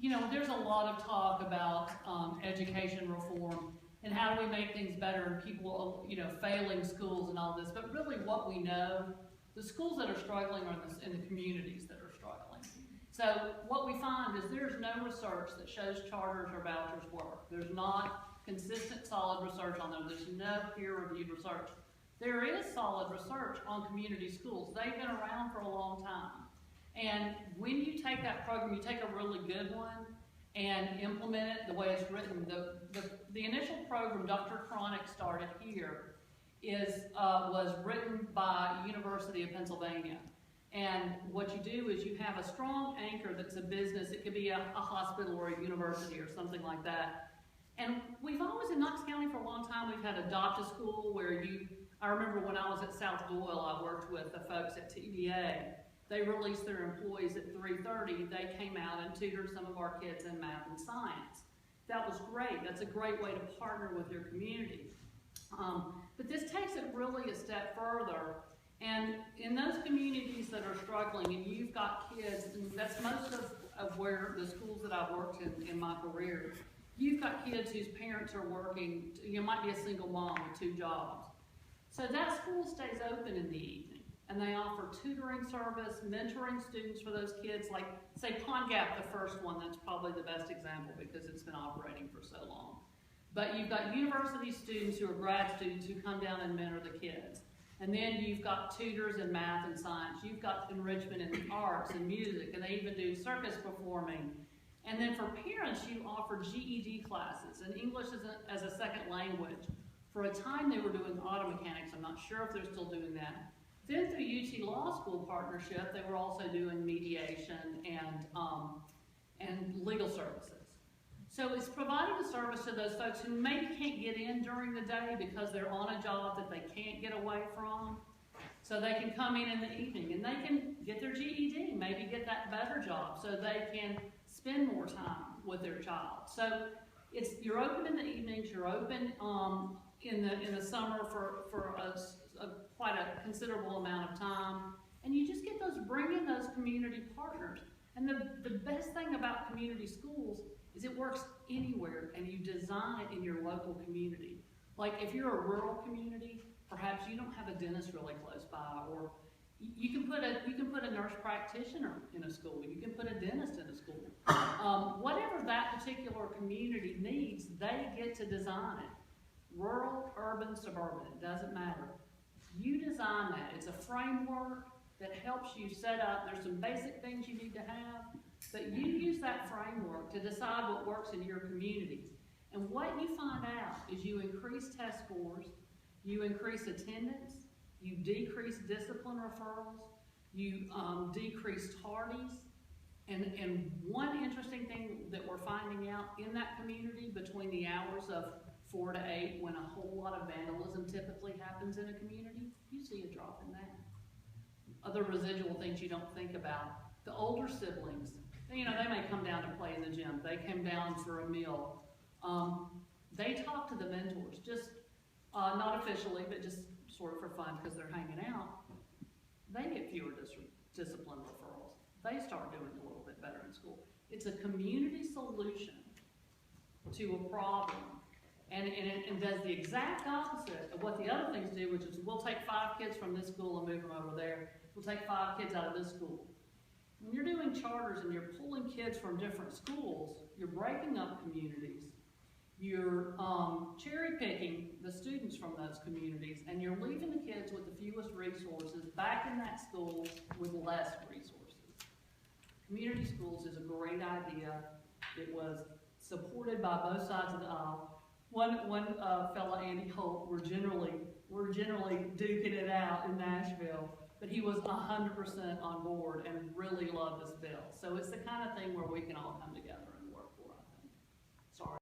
you know, there's a lot of talk about education reform and how do we make things better and people, you know, failing schools and all this. But really what we know, the schools that are struggling are in the communities that are struggling. So what we find is there's no research that shows charters or vouchers work. There's not consistent, solid research on them. There's no peer-reviewed research. There is solid research on community schools. They've been around for a long time. And when you take that program, you take a really good one and implement it the way it's written. The initial program Dr. Cronick started here was written by University of Pennsylvania. And what you do is you have a strong anchor that's a business. It could be a hospital or a university or something like that. And we've always, in Knox County for a long time, we've had Adopt a School where I remember when I was at South Doyle, I worked with the folks at TVA. They released their employees at 3:30. They came out and tutored some of our kids in math and science. That was great. That's a great way to partner with your community. But this takes it really a step further. And in those communities that are struggling, and you've got kids, and that's most of where the schools that I've worked in my career, you've got kids whose parents are working, you might be a single mom with 2 jobs. So that school stays open in the evening, and they offer tutoring service, mentoring students for those kids, like, say, Pond Gap, the first one, that's probably the best example because it's been operating for so long. But you've got university students who are grad students who come down and mentor the kids. And then you've got tutors in math and science. You've got enrichment in the arts and music, and they even do circus performing. And then for parents, you offer GED classes and English as a second language. For a time, they were doing auto mechanics. I'm not sure if they're still doing that. Then through UT Law School partnership, they were also doing mediation and legal services. So it's providing a service to those folks who maybe can't get in during the day because they're on a job that they can't get away from. So they can come in the evening and they can get their GED, maybe get that better job so they can spend more time with their child. So you're open in the evenings, you're open in the summer for quite a considerable amount of time, and you just bring in those community partners. And the best thing about community schools is it works anywhere, and you design it in your local community. Like if you're a rural community, perhaps you don't have a dentist really close by, or you can put a nurse practitioner in a school. You can put a dentist in a school. Whatever that particular community needs, they get to design it. Rural, urban, suburban, it doesn't matter. You design that. It's a framework that helps you set up. There's some basic things you need to have, but you use that framework to decide what works in your community. And what you find out is you increase test scores, you increase attendance, you decrease discipline referrals, you decrease tardies. And one interesting thing that we're finding out in that community between the hours of 4 to 8, when a whole lot of vandalism typically happens in a community, you see a drop in that. Other residual things you don't think about. The older siblings, you know, they may come down to play in the gym. They came down for a meal. They talk to the mentors, just not officially, but just sort of for fun because they're hanging out. They get fewer discipline referrals. They start doing a little bit better in school. It's a community solution to a problem. And it does the exact opposite of what the other things do, which is we'll take 5 kids from this school and move them over there. We'll take 5 kids out of this school. When you're doing charters and you're pulling kids from different schools, you're breaking up communities. You're cherry picking the students from those communities, and you're leaving the kids with the fewest resources back in that school with less resources. Community schools is a great idea. It was supported by both sides of the aisle. One fellow, Andy Holt, we're generally duking it out in Nashville, but he was 100% on board and really loved this bill. So it's the kind of thing where we can all come together.